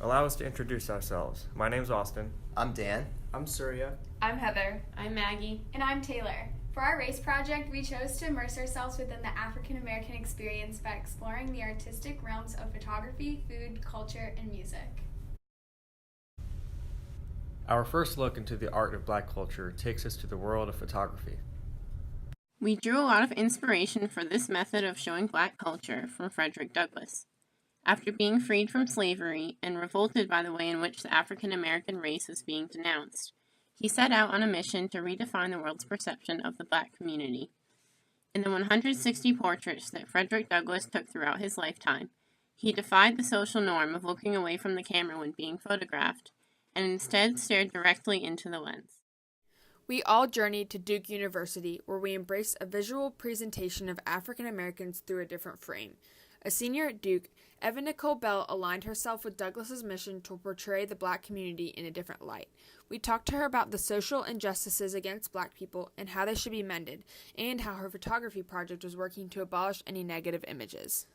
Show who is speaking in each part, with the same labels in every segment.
Speaker 1: Allow us to introduce ourselves. My name's Austin.
Speaker 2: I'm Dan.
Speaker 3: I'm Surya.
Speaker 4: I'm Heather.
Speaker 5: I'm Maggie.
Speaker 4: And I'm Taylor. For our race project, we chose to immerse ourselves within the African American experience by exploring the artistic realms of photography, food, culture, and music.
Speaker 1: Our first look into the art of Black culture takes us to the world of photography.
Speaker 5: We drew a lot of inspiration for this method of showing Black culture from Frederick Douglass. After being freed from slavery and revolted by the way in which the African American race was being denounced, he set out on a mission to redefine the world's perception of the Black community. In the 160 portraits that Frederick Douglass took throughout his lifetime, he defied the social norm of looking away from the camera when being photographed, and instead stared directly into the lens.
Speaker 6: We all journeyed to Duke University, where we embraced a visual presentation of African Americans through a different frame. A senior at Duke, Evan Nicole Bell aligned herself with Douglass's mission to portray the Black community in a different light. We talked to her about the social injustices against Black people and how they should be mended, and how her photography project was working to abolish any negative images.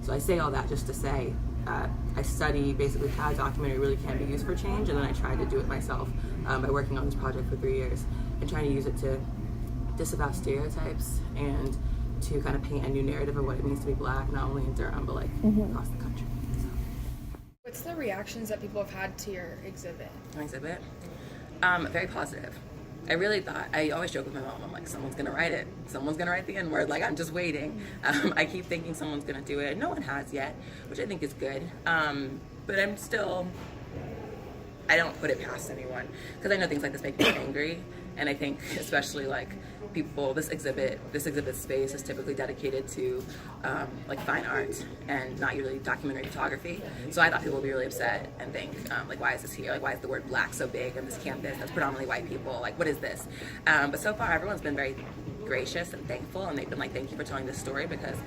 Speaker 7: So I say all that just to say I study basically how documentary really can be used for change, and then I tried to do it myself by working on this project for 3 years and trying to use it to disavow stereotypes and to kind of paint a new narrative of what it means to be Black, not only in Durham, but across the country. So.
Speaker 6: What's the reactions that people have had to your exhibit?
Speaker 7: My exhibit? Very positive. I really thought, I always joke with my mom, I'm like, someone's gonna write it. Someone's gonna write the N-word, like I'm just waiting. I keep thinking someone's gonna do it. No one has yet, which I think is good. But I'm still, I don't put it past anyone, because I know things like this make me angry. And I think especially like people, this exhibit space is typically dedicated to like fine art and not usually documentary photography. So I thought people would be really upset and think like, why is this here? Like, why is the word Black so big on this campus that's predominantly white people? Like, what is this? But so far everyone's been very gracious and thankful, and they've been like, thank you for telling this story, because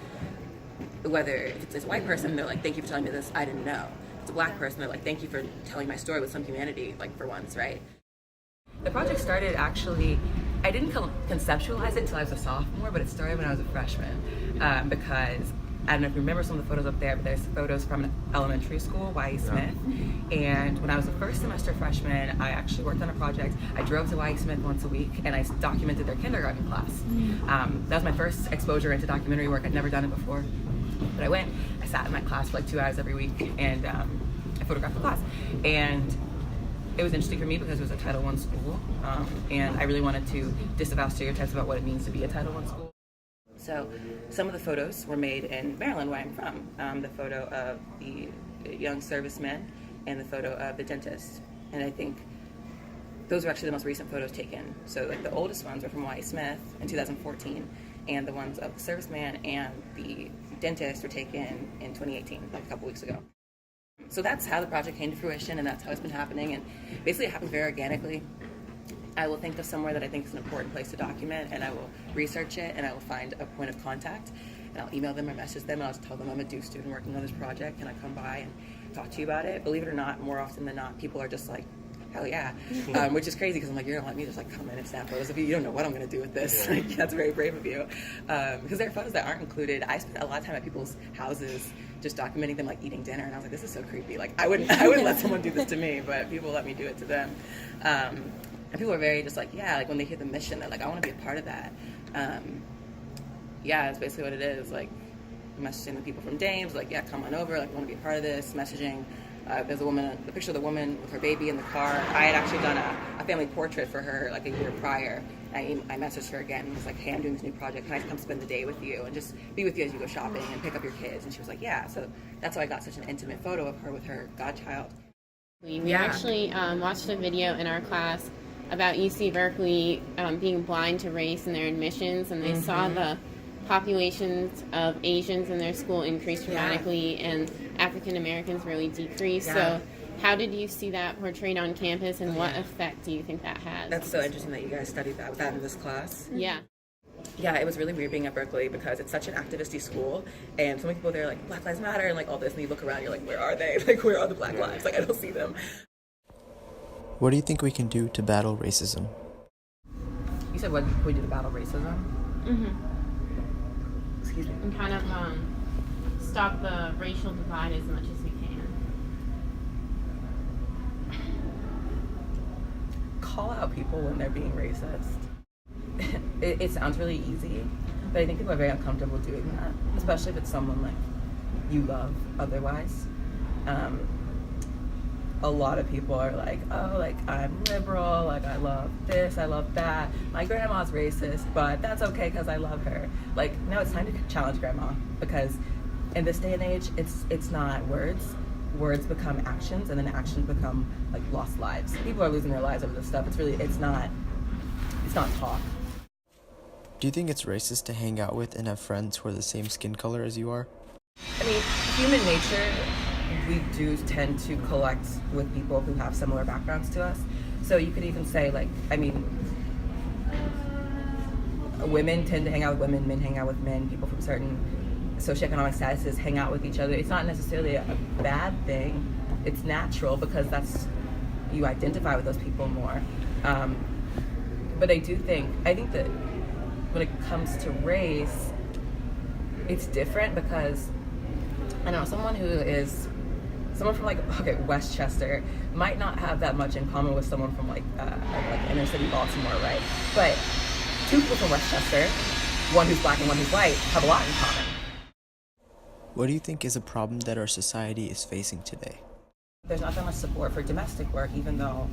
Speaker 7: whether it's a white person, they're like, thank you for telling me this, I didn't know. If it's a Black person, they're like, thank you for telling my story with some humanity, like for once, right? The project started actually, I didn't conceptualize it until I was a sophomore, but it started when I was a freshman, because I don't know if you remember some of the photos up there, but there's photos from an elementary school, Y.E. Smith, and when I was a first semester freshman, I actually worked on a project. I drove to Y.E. Smith once a week, and I documented their kindergarten class. That was my first exposure into documentary work. I'd never done it before, but I went, I sat in that class for like 2 hours every week, and I photographed the class. And it was interesting for me because it was a Title I school, and I really wanted to disavow stereotypes about what it means to be a Title I school. So some of the photos were made in Maryland, where I'm from. The photo of the young serviceman and the photo of the dentist. And I think those were actually the most recent photos taken. So like the oldest ones were from Y.E. Smith in 2014, and the ones of the serviceman and the dentist were taken in 2018, like a couple weeks ago. So that's how the project came to fruition, and that's how it's been happening, and basically it happened very organically. I will think of somewhere that I think is an important place to document, and I will research it, and I will find a point of contact, and I'll email them or message them, and I'll just tell them I'm a Duke student working on this project, and I come by and talk to you about it. Believe it or not, more often than not, people are just like, hell yeah, which is crazy because I'm like, you're gonna let me just like come in and snap photos of you. You don't know what I'm gonna do with this. Like, that's very brave of you. Because there are photos that aren't included. I spent a lot of time at people's houses just documenting them like eating dinner, and I was like, this is so creepy. Like, I wouldn't let someone do this to me, but people let me do it to them. And people are very just like, yeah, like when they hear the mission, they're like, I want to be a part of that. Yeah, it's basically what it is. Like, messaging the people from Dames, like, yeah, come on over. Like, I want to be a part of this. Messaging. There's the picture of the woman with her baby in the car. I had actually done a family portrait for her like a year prior. I messaged her again and was like, hey, I'm doing this new project. Can I come spend the day with you and just be with you as you go shopping and pick up your kids? And she was like, yeah. So that's how I got such an intimate photo of her with her godchild.
Speaker 5: We actually watched a video in our class about UC Berkeley being blind to race in their admissions, and they saw the populations of Asians in their school increase dramatically and African Americans really decrease. So how did you see that portrayed on campus, and what effect do you think that has?
Speaker 7: That's so interesting that you guys studied that in this class.
Speaker 5: Yeah,
Speaker 7: it was really weird being at Berkeley because it's such an activist-y school, and so many people there are like, Black Lives Matter and like all this, and you look around, you're like, where are they? Like, where are the Black lives? Like, I don't see them.
Speaker 2: What do you think we can do to battle racism?
Speaker 7: You said what we do to battle racism? Excuse me.
Speaker 5: And kind of stop the racial divide as much as we can.
Speaker 7: people when they're being racist. It sounds really easy, but I think people are very uncomfortable doing that, especially if it's someone like you love otherwise. A lot of people are like, oh, like I'm liberal, like I love this, I love that. My grandma's racist, but that's okay because I love her. Like, no, it's time to challenge grandma, because in this day and age, it's not words. Words become actions, and then actions become like lost lives. People are losing their lives over this stuff. It's not talk.
Speaker 2: Do you think it's racist to hang out with and have friends who are the same skin color as you are?
Speaker 7: I mean, human nature, we do tend to collect with people who have similar backgrounds to us. So you could even say, like, I mean, women tend to hang out with women, men hang out with men, people from certain socioeconomic statuses hang out with each other. It's not necessarily a bad thing. It's natural because you identify with those people more. But I think that when it comes to race, it's different because, I don't know, someone from like Westchester might not have that much in common with someone from like inner city Baltimore, right? But two people from Westchester, one who's black and one who's white, have a lot in common.
Speaker 2: What do you think is a problem that our society is facing today?
Speaker 7: There's not that much support for domestic work, even though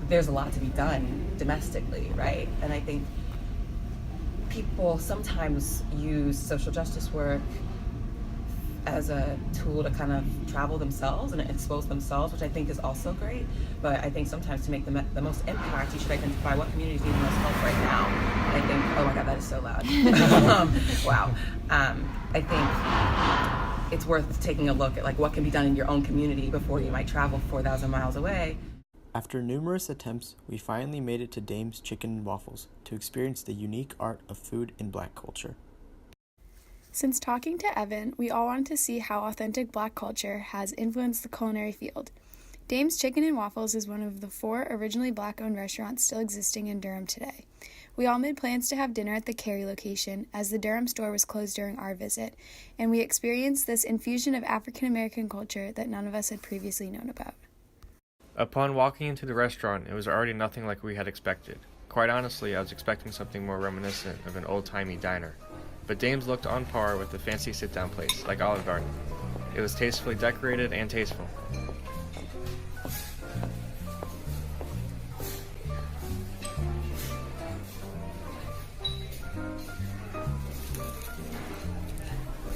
Speaker 7: there's a lot to be done domestically, right? And I think people sometimes use social justice work as a tool to kind of travel themselves and expose themselves, which I think is also great. But I think sometimes to make the most impact, you should identify what communities need the most help right now. And I think, oh my God, that is so loud. Wow. I think it's worth taking a look at like what can be done in your own community before you might travel 4,000 miles away.
Speaker 2: After numerous attempts, we finally made it to Dame's Chicken and Waffles to experience the unique art of food in Black culture.
Speaker 3: Since talking to Evan, we all wanted to see how authentic Black culture has influenced the culinary field. Dame's Chicken and Waffles is one of the 4 originally Black-owned restaurants still existing in Durham today. We all made plans to have dinner at the Cary location, as the Durham store was closed during our visit, and we experienced this infusion of African American culture that none of us had previously known about.
Speaker 1: Upon walking into the restaurant, it was already nothing like we had expected. Quite honestly, I was expecting something more reminiscent of an old-timey diner. But Dame's looked on par with a fancy sit-down place, like Olive Garden. It was tastefully decorated and tasteful.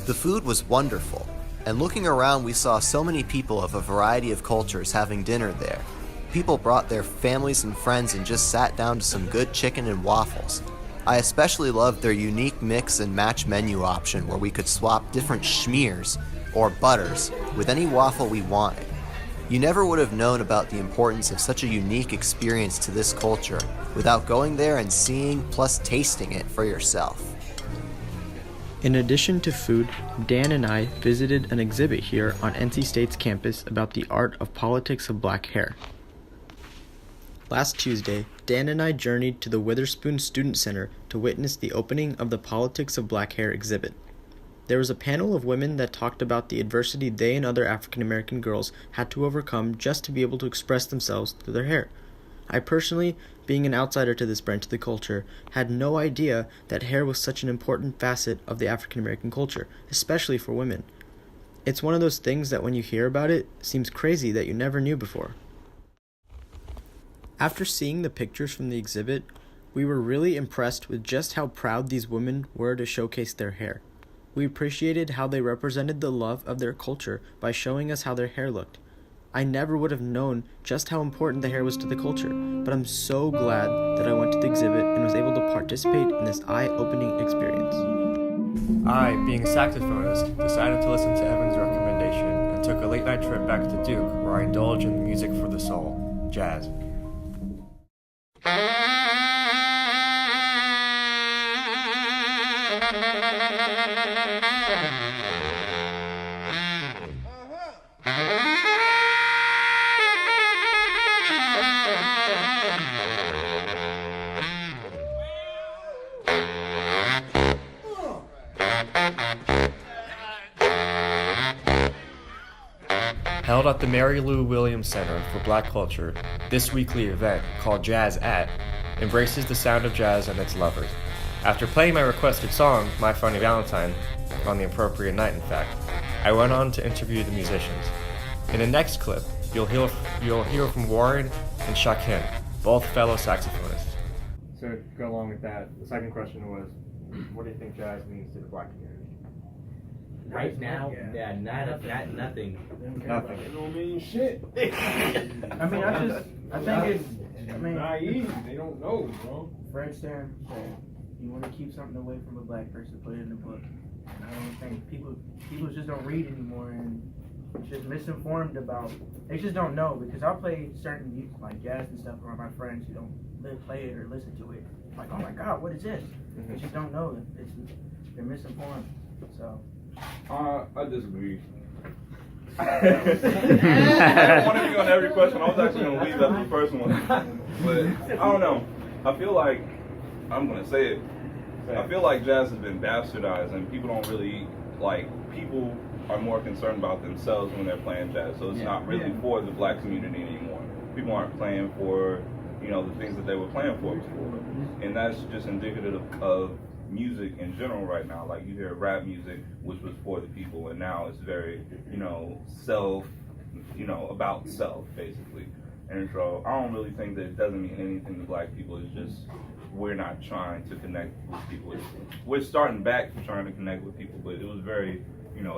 Speaker 8: The food was wonderful, and looking around we saw so many people of a variety of cultures having dinner there. People brought their families and friends and just sat down to some good chicken and waffles. I especially loved their unique mix and match menu option where we could swap different schmears or butters with any waffle we wanted. You never would have known about the importance of such a unique experience to this culture without going there and seeing plus tasting it for yourself.
Speaker 2: In addition to food, Dan and I visited an exhibit here on NC State's campus about the art of politics of black hair. Last Tuesday, Dan and I journeyed to the Witherspoon Student Center to witness the opening of the Politics of Black Hair exhibit. There was a panel of women that talked about the adversity they and other African American girls had to overcome just to be able to express themselves through their hair. I personally, being an outsider to this branch of the culture, had no idea that hair was such an important facet of the African American culture, especially for women. It's one of those things that when you hear about it, seems crazy that you never knew before. After seeing the pictures from the exhibit, we were really impressed with just how proud these women were to showcase their hair. We appreciated how they represented the love of their culture by showing us how their hair looked. I never would have known just how important the hair was to the culture, but I'm so glad that I went to the exhibit and was able to participate in this eye-opening experience.
Speaker 1: I, being a saxophonist, decided to listen to Evan's recommendation and took a late-night trip back to Duke, where I indulge in music for the soul, jazz. Held at the Mary Lou Williams Center for Black Culture, this weekly event, called Jazz At, embraces the sound of jazz and its lovers. After playing my requested song, My Funny Valentine, on the appropriate night in fact, I went on to interview the musicians. In the next clip, you'll hear from Warren and Shakin, both fellow saxophonists. So to go along with that, the second question was, what do you think jazz means to the black community?
Speaker 9: Right now, nothing.
Speaker 1: Nothing.
Speaker 10: It don't mean shit.
Speaker 9: I think it's
Speaker 10: naive. They don't know, bro.
Speaker 9: Fred Astaire said, you want to keep something away from a black person, put it in a book. And I don't think people just don't read anymore and just misinformed about. They just don't know, because I'll play certain music like jazz and stuff around my friends who don't play it or listen to it. Like, oh my God, what is this? They just don't know. They're misinformed. So.
Speaker 10: I disagree. I don't want to be on every question. I was actually going to leave that for the first one. But I don't know. I feel like, I'm going to say it, I feel like jazz has been bastardized and people don't really, people are more concerned about themselves when they're playing jazz. So it's not really for the black community anymore. People aren't playing for, the things that they were playing for before. And that's just indicative of music in general right now. Like, you hear rap music, which was for the people, and now it's very, self, about self, basically. And so I don't really think that it doesn't mean anything to black people. It's just we're not trying to connect with people. We're starting back to trying to connect with people, but it was very,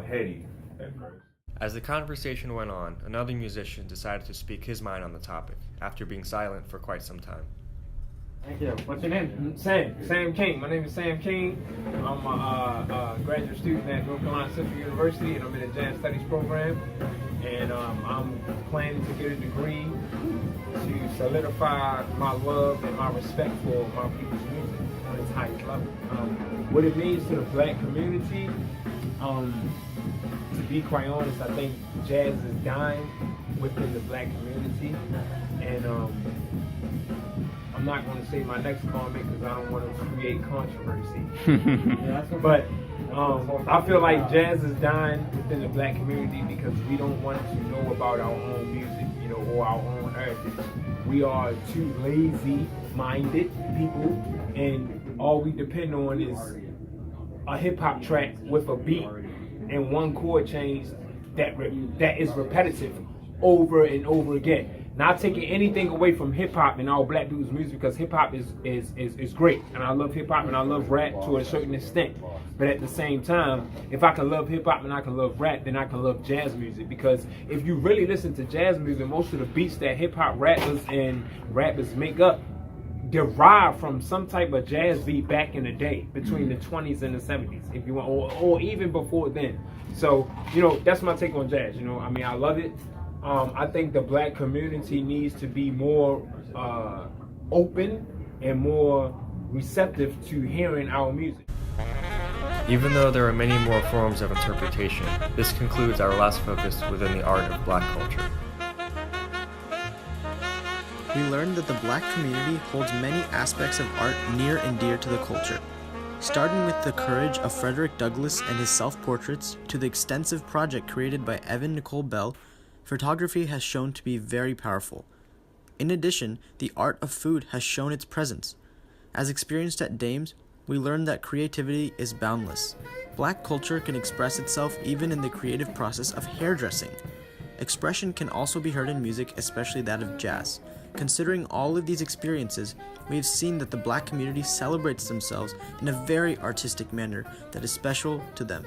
Speaker 10: heady at first.
Speaker 1: As the conversation went on, another musician decided to speak his mind on the topic, after being silent for quite some time.
Speaker 11: Thank you. What's your name? Sam King. My name is Sam King. I'm a graduate student at North Carolina Central University, and I'm in a jazz studies program. And I'm planning to get a degree to solidify my love and my respect for my people's music on its highest level. What it means to the black community, to be quite honest, I think jazz is dying within the black community. And I'm not going to say my next comment because I don't want to create controversy. But I feel like jazz is dying within the black community because we don't want to know about our own music, or our own heritage. We are too lazy-minded people, and all we depend on is a hip-hop track with a beat and one chord change that is repetitive over and over again. Not taking anything away from hip-hop and all black dudes' music, because hip-hop is great, and I love hip-hop and I love rap to a certain extent. But at the same time, if I can love hip-hop and I can love rap, then I can love jazz music, because if you really listen to jazz music, most of the beats that hip-hop rappers and rappers make up derive from some type of jazz beat back in the day, between the 20s and the 70s, if you want, or even before then. So, that's my take on jazz. I love it. I think the black community needs to be more open and more receptive to hearing our music.
Speaker 1: Even though there are many more forms of interpretation, this concludes our last focus within the art of black culture.
Speaker 2: We learned that the black community holds many aspects of art near and dear to the culture. Starting with the courage of Frederick Douglass and his self-portraits to the extensive project created by Evan Nicole Bell, photography has shown to be very powerful. In addition, the art of food has shown its presence. As experienced at Dames, we learned that creativity is boundless. Black culture can express itself even in the creative process of hairdressing. Expression can also be heard in music, especially that of jazz. Considering all of these experiences, we have seen that the black community celebrates themselves in a very artistic manner that is special to them.